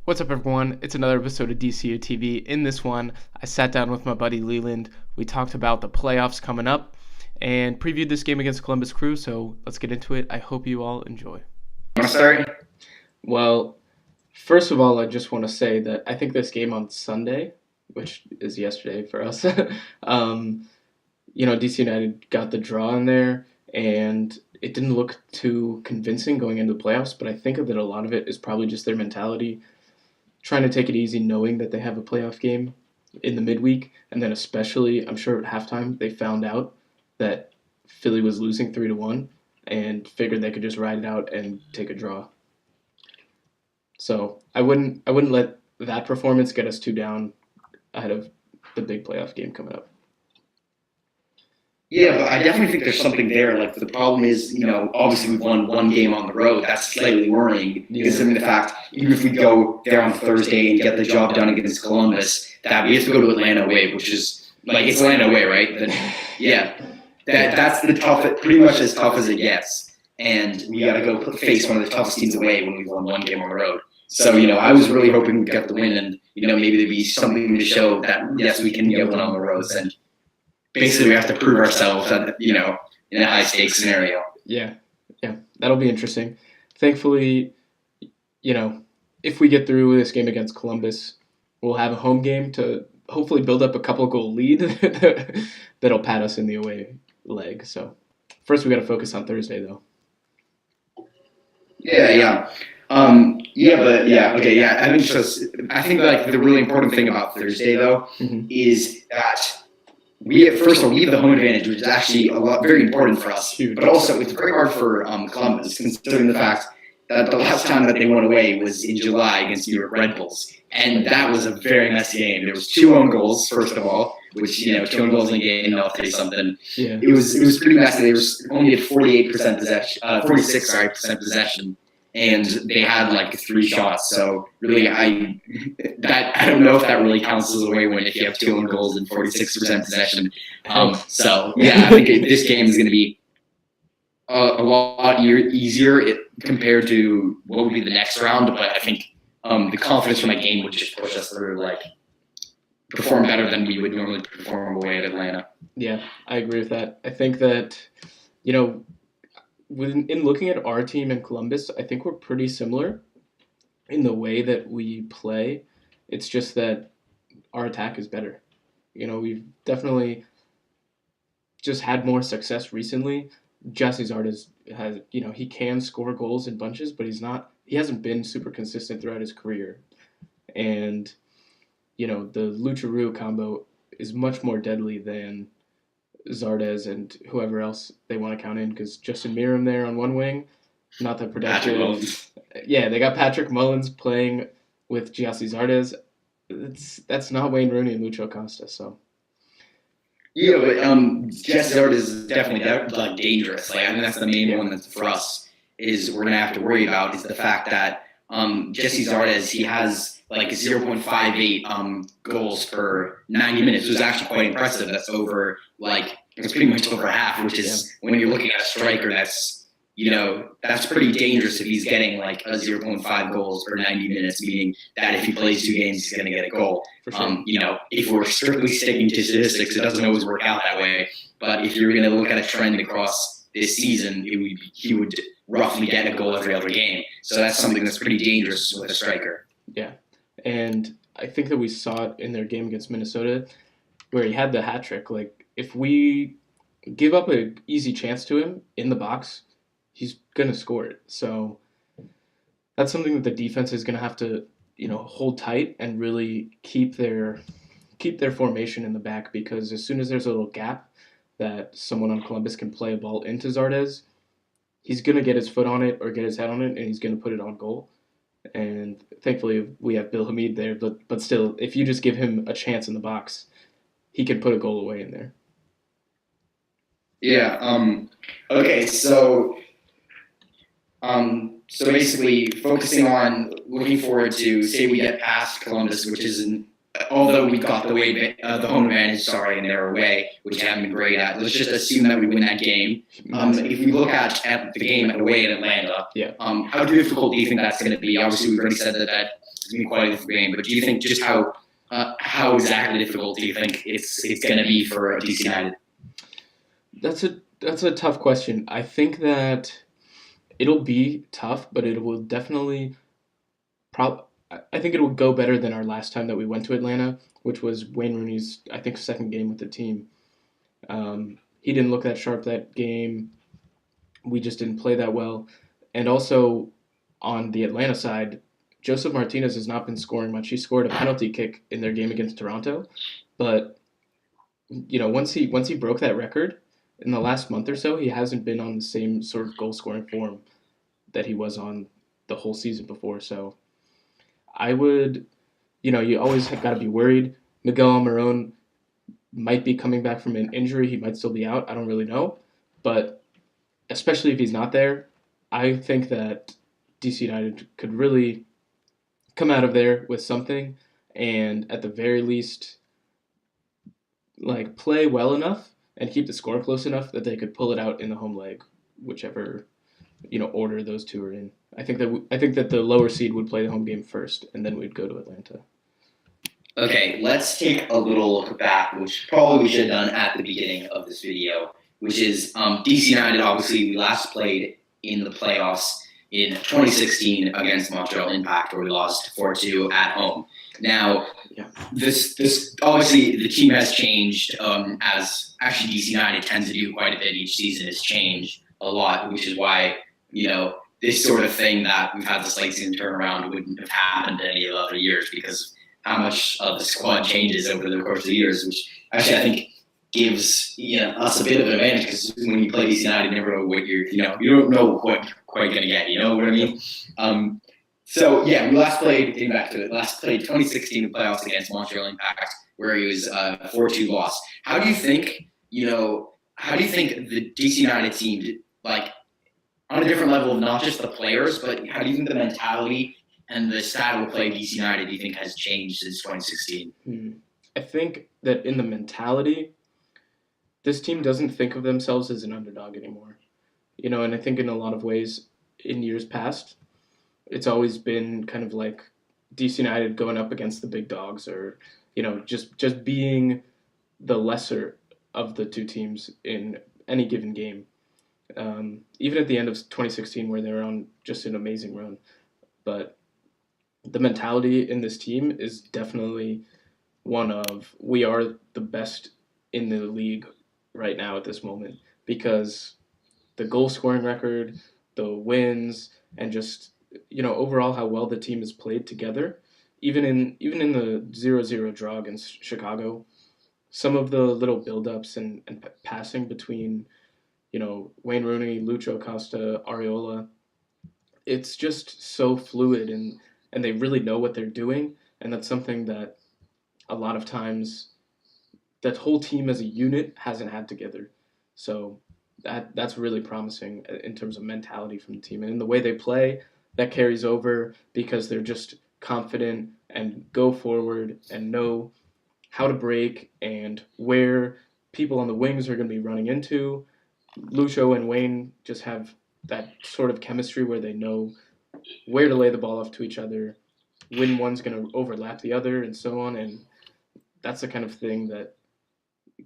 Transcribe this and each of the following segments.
What's up, everyone? It's another episode of DCU TV. In this one, I sat down with my buddy Leland. We talked about the playoffs coming up and previewed this game against Columbus Crew, so let's get into it. I hope you all enjoy. Want to start? Well, first of all, I just want to say that I think this game on Sunday, which is yesterday for us, DC United got the draw in there, and it didn't look too convincing going into the playoffs, but I think that a lot of it is probably just their mentality, trying to take it easy, knowing that they have a playoff game in the midweek, and then especially, I'm sure at halftime, they found out that Philly was losing 3-1 and figured they could just ride it out and take a draw. So I wouldn't let that performance get us too down ahead of the big playoff game coming up. Yeah, but I definitely think there's something there. Like, the problem is, obviously we've won one game on the road. That's slightly worrying, considering the fact, even if we go there on Thursday and get the job done against Columbus, that we have to go to Atlanta away, which is, it's Atlanta away, right? That's the toughest, pretty much as tough as it gets. And we got to go face one of the toughest teams away when we've won one game on the road. So, I was really hoping we'd get the win and, maybe there'd be something to show that, yes, we can get one on the roads. And basically we have to prove ourselves that, in a high-stakes scenario. Yeah, that'll be interesting. Thankfully, if we get through this game against Columbus, we'll have a home game to hopefully build up a couple-goal lead that'll pat us in the away leg. So first we got to focus on Thursday, though. I think the really important thing about Thursday, though, is that we have the home advantage, which is actually very important for us. Huge. But also, it's very hard for Columbus, considering the fact that the last time that they won away was in July against New York Red Bulls, and that was a very messy game. There was 2 own goals, first of all, which 2 own goals in a game, I'll tell you something. Yeah. It was pretty messy. They were only at 46% possession. And they had 3 shots, so really, I don't know if that really counts as a away win if you have 2 own goals and 46% possession. I think this game is going to be a lot easier compared to what would be the next round. But I think the confidence from that game would just push us through, perform better than we would normally perform away at Atlanta. Yeah, I agree with that. I think that in looking at our team in Columbus, I think we're pretty similar in the way that we play. It's just that our attack is better. We've definitely just had more success recently. Jesse Zardes has, he can score goals in bunches, but he hasn't been super consistent throughout his career. And, the Lucho combo is much more deadly than Zardes and whoever else they want to count in, because Justin Meram there on one wing, not that productive. Yeah, they got Patrick Mullins playing with Giassi Zardes. That's not Wayne Rooney and Lucho Acosta, so. Yeah, but Giassi Zardes is definitely dangerous. I think that's the main one that's for us is we're gonna have to worry about is the fact that Giassi Zardes, he has 0.58 goals per 90 minutes, which is actually quite impressive. That's over it's pretty much over half, which is when you're looking at a striker that's that's pretty dangerous if he's getting a 0.5 goals per 90 minutes, meaning that if he plays 2 games, he's going to get a goal. For sure. If we're strictly sticking to statistics, it doesn't always work out that way. But if you're going to look at a trend across this season, he would roughly get a goal every other game. So that's something that's pretty dangerous with a striker. Yeah, and I think that we saw it in their game against Minnesota where he had the hat trick. If we give up an easy chance to him in the box, he's going to score it. So that's something that the defense is going to have to, hold tight and really keep their formation in the back, because as soon as there's a little gap that someone on Columbus can play a ball into Zardes, he's going to get his foot on it or get his head on it, and he's going to put it on goal. And thankfully we have Bill Hamid there, but still, if you just give him a chance in the box, he can put a goal away in there. Yeah. Okay. So basically, focusing on looking forward to say we get past Columbus, which isn't although we got the home advantage, in their away, which they haven't been great at. Let's just assume that we win that game. If we look at the game away in Atlanta, how difficult do you think that's going to be? Obviously, we've already said that it's going to be quite a difficult game. But do you think just how exactly difficult do you think it's going to be for DC United? That's a tough question. I think that it'll be tough, but it will definitely I think it will go better than our last time that we went to Atlanta, which was Wayne Rooney's, I think, second game with the team. He didn't look that sharp that game. We just didn't play that well. And also on the Atlanta side, Joseph Martinez has not been scoring much. He scored a penalty kick in their game against Toronto, but once he broke that record in the last month or so, he hasn't been on the same sort of goal scoring form that he was on the whole season before. So I would, you always got to be worried. Miguel Almiron might be coming back from an injury. He might still be out. I don't really know. But especially if he's not there, I think that DC United could really come out of there with something, and at the very least, play well enough and keep the score close enough that they could pull it out in the home leg, whichever order those two are in. I think that the lower seed would play the home game first, and then we'd go to Atlanta. Okay, let's take a little look back, which probably we should have done at the beginning of this video, which is DC United. Obviously, we last played in the playoffs in 2016 against Montreal Impact, where we lost 4-2 at home. Now, this obviously the team has changed, as actually DC United tends to do quite a bit each season, has changed a lot, which is why this sort of thing that we've had this late season turnaround wouldn't have happened any of the other years, because how much of the squad changes over the course of the years, which actually I think gives us a bit of an advantage, because when you play DC United, you never know what you don't know what you're quite going to get. You know what I mean? So yeah, we last played 2016 in the playoffs against Montreal Impact, where he was 4-2 loss. How do you think the DC United team, on a different level of not just the players, but how do you think the mentality and the style of play of DC United, do you think, has changed since 2016? I think that in the mentality, this team doesn't think of themselves as an underdog anymore. And I think in a lot of ways, in years past, it's always been kind of like DC United going up against the big dogs, or, just being the lesser of the two teams in any given game. Even at the end of 2016, where they were on just an amazing run. But the mentality in this team is definitely one of, we are the best in the league right now at this moment, because the goal scoring record, the wins, and just overall how well the team has played together. Even in the 0-0 draw against Chicago, some of the little build-ups and passing between Wayne Rooney, Lucho, Acosta, Areola, it's just so fluid, and they really know what they're doing, and that's something that a lot of times that whole team as a unit hasn't had together. So that's really promising in terms of mentality from the team, and in the way they play, that carries over, because they're just confident and go forward and know how to break and where people on the wings are going to be running into. Lucho and Wayne just have that sort of chemistry where they know where to lay the ball off to each other, when one's going to overlap the other, and so on. And that's the kind of thing that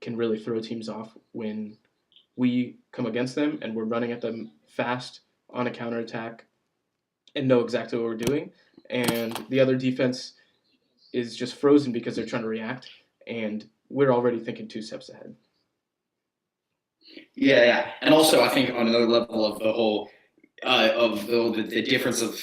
can really throw teams off when we come against them and we're running at them fast on a counterattack and know exactly what we're doing. And the other defense is just frozen because they're trying to react, and we're already thinking 2 steps ahead. Yeah. And also, I think on another level of the whole, the difference of,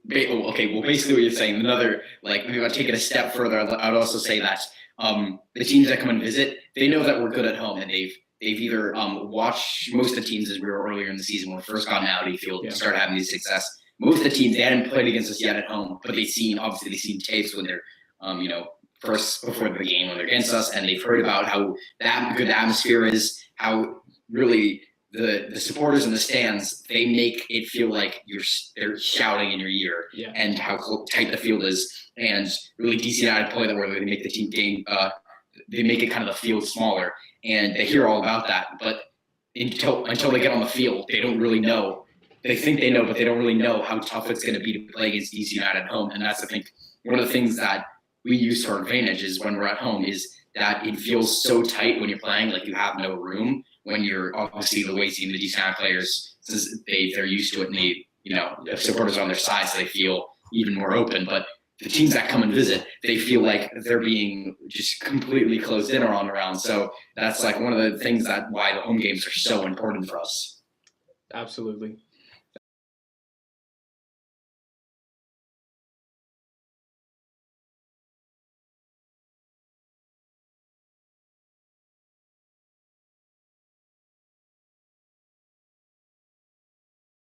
basically what you're saying, another, maybe I'll take it a step further. I'd also say that the teams that come and visit, they know that we're good at home, and they've either watched most of the teams, as we were earlier in the season when we first got to Audi Field and started having these success. Most of the teams, they hadn't played against us yet at home, but they've seen tapes when they're, first before the game when they're against us, and they've heard about how good the atmosphere is, how really the supporters in the stands, they make it feel like they're shouting in your ear, and how tight the field is, and really DC United play that where they make the team game, they make it kind of the field smaller, and they hear all about that, but until they get on the field, they don't really know. They think they know, but they don't really know how tough it's going to be to play against DC United at home, and that's, I think, one of the things that we use to our advantage is when we're at home is that it feels so tight when you're playing, like you have no room. When you're obviously the away team, the DC players, they're used to it, and the supporters on their side, so they feel even more open. But the teams that come and visit, they feel like they're being just completely closed in around. So that's like one of the things why the home games are so important for us. Absolutely.